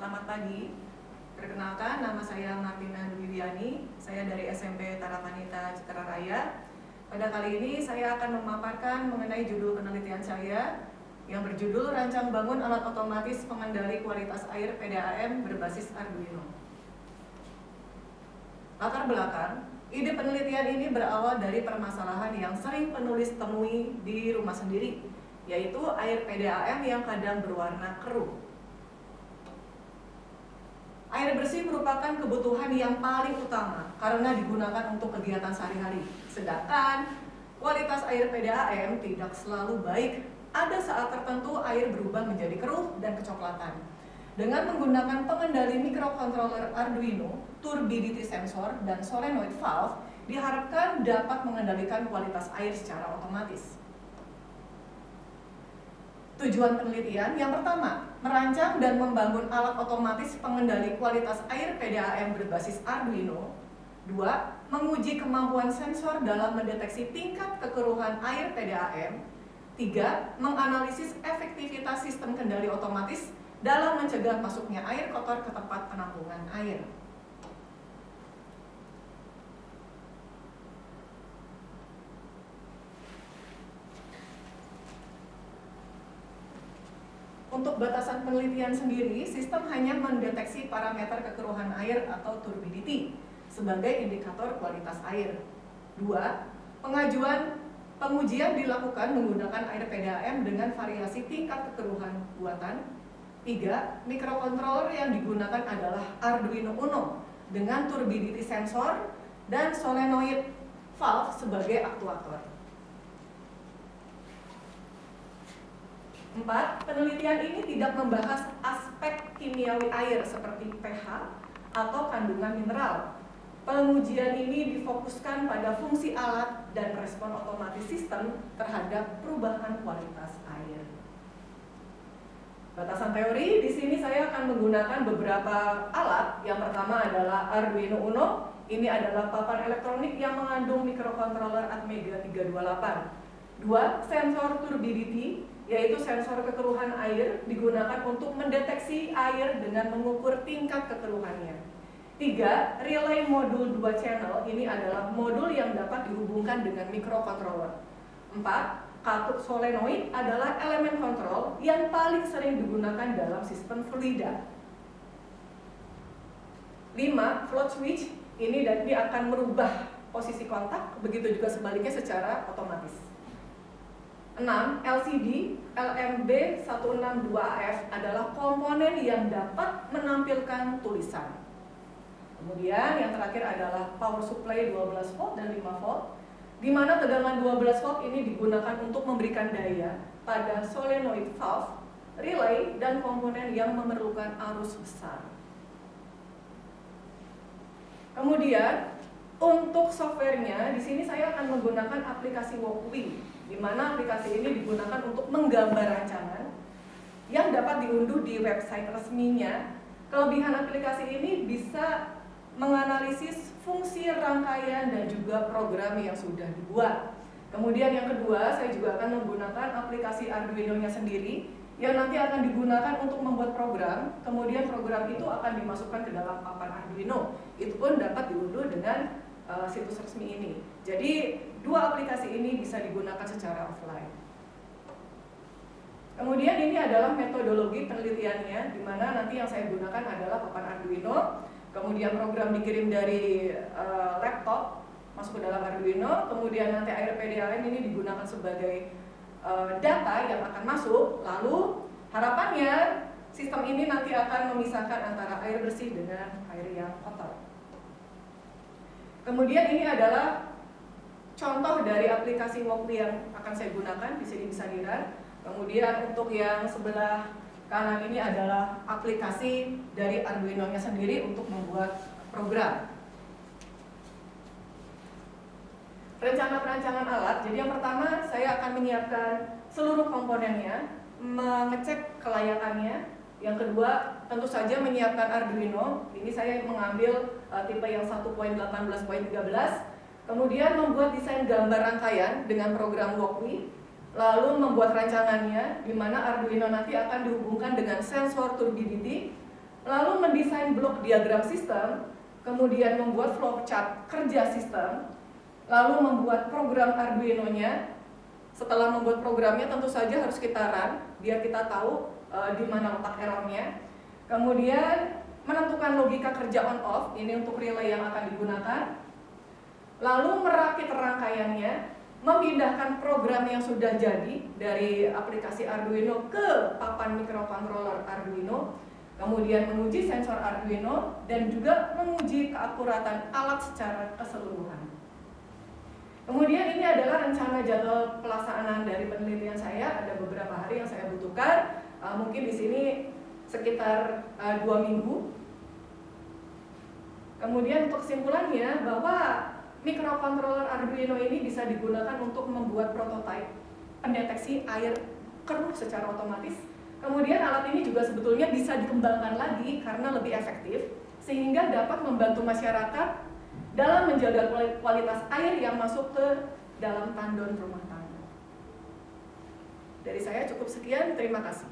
Selamat pagi. Perkenalkan, nama saya Martina Dwidiani. Saya dari SMP Tarakanita Citra Raya. Pada kali ini saya akan memaparkan mengenai judul penelitian saya yang berjudul Rancang Bangun Alat Otomatis Pengendali Kualitas Air PDAM berbasis Arduino. Latar belakang, ide penelitian ini berawal dari permasalahan yang sering penulis temui di rumah sendiri, yaitu air PDAM yang kadang berwarna keruh. Air bersih merupakan kebutuhan yang paling utama karena digunakan untuk kegiatan sehari-hari. Sedangkan kualitas air PDAM tidak selalu baik. Ada saat tertentu air berubah menjadi keruh dan kecoklatan. Dengan menggunakan pengendali microcontroller Arduino, turbidity sensor, dan solenoid valve, diharapkan dapat mengendalikan kualitas air secara otomatis. Tujuan penelitian yang pertama, merancang dan membangun alat otomatis pengendali kualitas air PDAM berbasis Arduino. 2. Menguji kemampuan sensor dalam mendeteksi tingkat kekeruhan air PDAM. 3. Menganalisis efektivitas sistem kendali otomatis dalam mencegah masuknya air kotor ke tempat penampungan air. Untuk batasan penelitian sendiri, sistem hanya mendeteksi parameter kekeruhan air atau turbidity sebagai indikator kualitas air. 2. Pengujian dilakukan menggunakan air PDAM dengan variasi tingkat kekeruhan buatan. 3. Microcontroller yang digunakan adalah Arduino Uno dengan turbidity sensor dan solenoid valve sebagai aktuator. 4. Penelitian ini tidak membahas aspek kimiawi air seperti pH atau kandungan mineral. Pengujian ini difokuskan pada fungsi alat dan respon otomatis sistem terhadap perubahan kualitas air. Batasan teori, di sini saya akan menggunakan beberapa alat. Yang pertama adalah Arduino Uno. Ini adalah papan elektronik yang mengandung microcontroller Atmega 328. 2. Sensor turbidity, yaitu sensor kekeruhan air digunakan untuk mendeteksi air dengan mengukur tingkat kekeruhannya. 3. Relay modul 2 channel, ini adalah modul yang dapat dihubungkan dengan microcontroller. 4. Katup solenoid adalah elemen kontrol yang paling sering digunakan dalam sistem fluida. 5. Float switch, ini dia akan merubah posisi kontak, begitu juga sebaliknya secara otomatis. 6. LCD LMB162AF adalah komponen yang dapat menampilkan tulisan. Kemudian yang terakhir adalah power supply 12 volt dan 5 volt, di mana tegangan 12 volt ini digunakan untuk memberikan daya pada solenoid valve, relay, dan komponen yang memerlukan arus besar. Kemudian untuk softwarenya, di sini saya akan menggunakan aplikasi Walkway, di mana aplikasi ini digunakan untuk menggambar rancangan yang dapat diunduh di website resminya. Kelebihan aplikasi ini bisa menganalisis fungsi rangkaian dan juga program yang sudah dibuat. Kemudian yang kedua, saya juga akan menggunakan aplikasi Arduino-nya sendiri yang nanti akan digunakan untuk membuat program. Kemudian program itu akan dimasukkan ke dalam papan Arduino. Itu pun dapat diunduh dengan situs resmi ini. Jadi dua aplikasi ini bisa digunakan secara offline. Kemudian ini adalah metodologi penelitiannya, di mana nanti yang saya gunakan adalah papan Arduino. Kemudian program dikirim dari laptop masuk ke dalam Arduino. Kemudian nanti air PDAM ini digunakan sebagai data yang akan masuk. Lalu harapannya sistem ini nanti akan memisahkan antara air bersih dengan air yang kotor. Kemudian ini adalah contoh dari aplikasi Walkway yang akan saya gunakan, di sini bisa dilihat. Kemudian untuk yang sebelah kanan ini adalah aplikasi dari Arduino-nya sendiri untuk membuat program. Rencana perancangan alat, jadi yang pertama saya akan menyiapkan seluruh komponennya, mengecek kelayakannya. Yang kedua, tentu saja menyiapkan Arduino. Ini saya mengambil tipe yang 1.18.13. Kemudian membuat desain gambar rangkaian dengan program Walkway. Lalu membuat rancangannya, di mana Arduino nanti akan dihubungkan dengan sensor turbidity. lalu mendesain blok diagram sistem, kemudian membuat flowchart kerja sistem, lalu membuat program Arduino-nya. Setelah membuat programnya tentu saja harus kita run biar kita tahu di mana letak errornya. Kemudian menentukan logika kerja on off, ini untuk relay yang akan digunakan. Lalu merakit rangkaiannya, memindahkan program yang sudah jadi dari aplikasi Arduino ke papan microcontroller Arduino, kemudian menguji sensor Arduino dan juga menguji keakuratan alat secara keseluruhan. Kemudian ini adalah rencana jadwal pelaksanaan dari penelitian saya. Ada beberapa hari yang saya butuhkan, mungkin di sini sekitar 2 minggu. Kemudian untuk kesimpulannya bahwa microcontroller Arduino ini bisa digunakan untuk membuat prototipe pendeteksi air keruh secara otomatis. Kemudian alat ini juga sebetulnya bisa dikembangkan lagi karena lebih efektif, sehingga dapat membantu masyarakat dalam menjaga kualitas air yang masuk ke dalam tandon rumah tangga. Dari saya cukup sekian, terima kasih.